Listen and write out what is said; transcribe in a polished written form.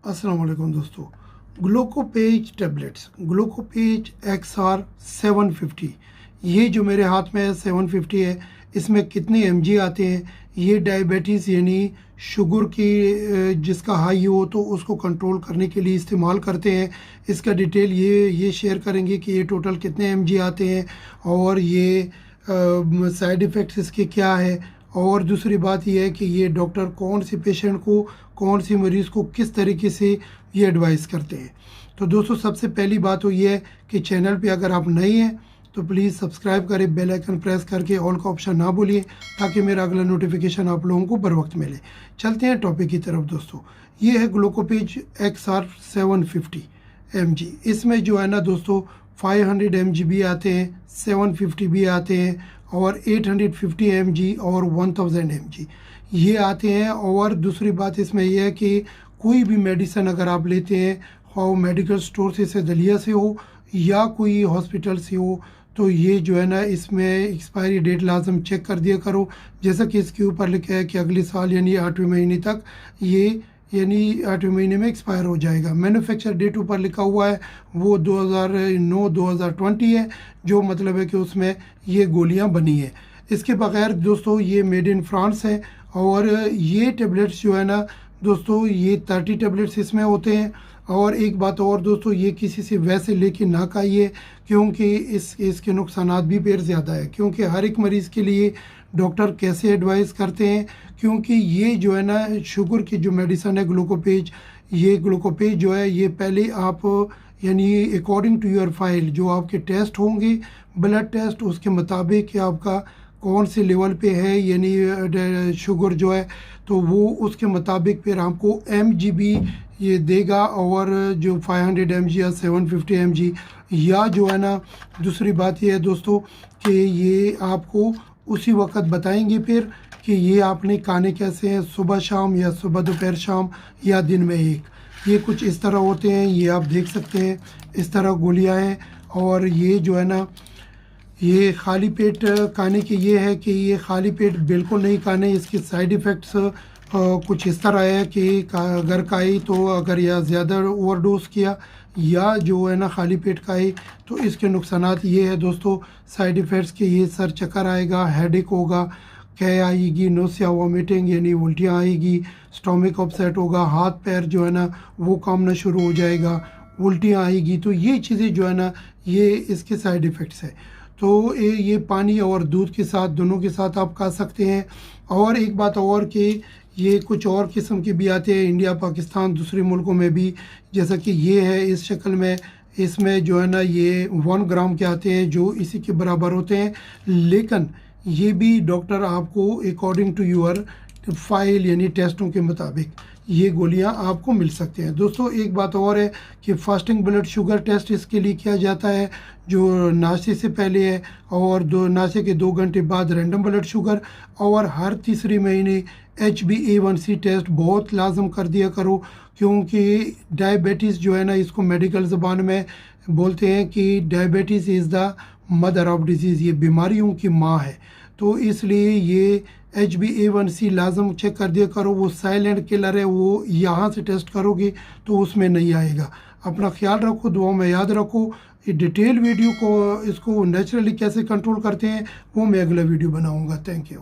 अस्सलाम वालेकुम दोस्तों। ग्लूकोपेज टेबलेट्स, ग्लूकोपेज XR 750, ये जो मेरे हाथ में है 750 है। इसमें कितने mg आते हैं? ये डायबिटीज़ यानी शुगर की जिसका हाई हो तो उसको कंट्रोल करने के लिए इस्तेमाल करते हैं। इसका डिटेल ये शेयर करेंगे कि ये टोटल कितने mg आते हैं और ये साइड इफ़ेक्ट्स इसके क्या है। और दूसरी बात यह है कि ये डॉक्टर कौन सी पेशेंट को, कौन सी मरीज़ को किस तरीके से ये एडवाइस करते हैं। तो दोस्तों सबसे पहली बात तो ये है कि चैनल पे अगर आप नए हैं तो प्लीज़ सब्सक्राइब करें, बेल आइकन प्रेस करके ऑल का ऑप्शन ना भूलिए ताकि मेरा अगला नोटिफिकेशन आप लोगों को बर वक्त मिले। चलते हैं टॉपिक की तरफ दोस्तों। ये है ग्लूकोपेज XR 750 mg। इसमें जो है ना दोस्तों 500 mg भी आते हैं, 750 भी आते हैं और 850 mg और 1000 mg ये आते हैं। और दूसरी बात इसमें यह है कि कोई भी मेडिसिन अगर आप लेते हैं, हो मेडिकल स्टोर से दलिया से हो या कोई हॉस्पिटल से हो, तो ये जो है ना इसमें एक्सपायरी डेट लाजम चेक कर दिया करो। जैसा कि इसके ऊपर लिखा है कि अगले साल यानी 8वें महीने तक ये यानी 8वें महीने में एक्सपायर हो जाएगा। मैन्युफैक्चर डेट ऊपर लिखा हुआ है वो 2009-2020 है, जो मतलब है कि उसमें ये गोलियां बनी है। इसके बगैर दोस्तों ये मेड इन फ्रांस है। और ये टेबलेट्स जो है ना दोस्तों ये 30 टेबलेट्स इसमें होते हैं। और एक बात और दोस्तों, ये किसी से वैसे लेके ना खाइए क्योंकि इसके नुकसानात भी फिर ज़्यादा है। क्योंकि हर एक मरीज़ के लिए डॉक्टर कैसे एडवाइस करते हैं, क्योंकि ये जो है ना शुगर की जो मेडिसिन है ग्लूकोपेज, ये ग्लूकोपेज जो है ये पहले आप यानी अकॉर्डिंग टू योर फाइल जो आपके टेस्ट होंगे, ब्लड टेस्ट, उसके मुताबिक आपका कौन से लेवल पे है यानी शुगर जो है, तो वो उसके मुताबिक फिर आपको mg ये देगा। और जो 500 mg या 750 mg या जो है ना दूसरी बात ये है दोस्तों कि ये आपको उसी वक्त बताएंगे फिर कि ये आपने खाने कैसे हैं, सुबह शाम या सुबह दोपहर शाम या दिन में एक। ये कुछ इस तरह होते हैं, ये आप देख सकते हैं इस तरह गोलियां हैं। और ये जो है ना ये खाली पेट खाने की ये है कि ये खाली पेट बिल्कुल नहीं खाने। इसके साइड इफ़ेक्ट्स कुछ इस तरह है कि अगर खाई तो अगर या ज़्यादा ओवरडोज किया या जो है ना खाली पेट खाई तो इसके नुकसानात ये है दोस्तों, साइड इफ़ेक्ट्स के ये सर चक्कर आएगा, हेडेक होगा, कै आएगी, नोसिया वॉमिटिंग यानी उल्टियाँ आएगी, स्टोमिक अपसेट होगा, हाथ पैर जो है ना वो कामना शुरू हो जाएगा, उल्टियाँ आएगी। तो ये चीज़ें जो है ना ये इसके साइड इफ़ेक्ट्स है। तो ये पानी और दूध के साथ दोनों के साथ आप खा सकते हैं। और एक बात और कि ये कुछ और किस्म के भी आते हैं इंडिया, पाकिस्तान, दूसरे मुल्कों में भी, जैसा कि ये है इस शक्ल में। इसमें जो है ना ये 1 ग्राम के आते हैं जो इसी के बराबर होते हैं। लेकिन ये भी डॉक्टर आपको अकॉर्डिंग टू योर फाइल यानी टेस्टों के मुताबिक ये गोलियां आपको मिल सकते हैं। दोस्तों एक बात और है कि फास्टिंग ब्लड शुगर टेस्ट इसके लिए किया जाता है जो नाश्ते से पहले है, और नाश्ते के 2 घंटे बाद रैंडम ब्लड शुगर। और हर तीसरे महीने HbA1c टेस्ट बहुत लाजम कर दिया करो, क्योंकि डायबिटीज़ जो है ना इसको मेडिकल ज़बान में बोलते हैं कि diabetes is the mother of disease, ये बीमारियों की माँ है। तो इसलिए ये HbA1c लाजम चेक कर दिया करो। वो साइलेंट किलर है, वो यहाँ से टेस्ट करोगे तो उसमें नहीं आएगा। अपना ख्याल रखो, दुआ में याद रखो। ये डिटेल वीडियो को इसको नेचुरली कैसे कंट्रोल करते हैं वो मैं अगला वीडियो बनाऊँगा। Thank you.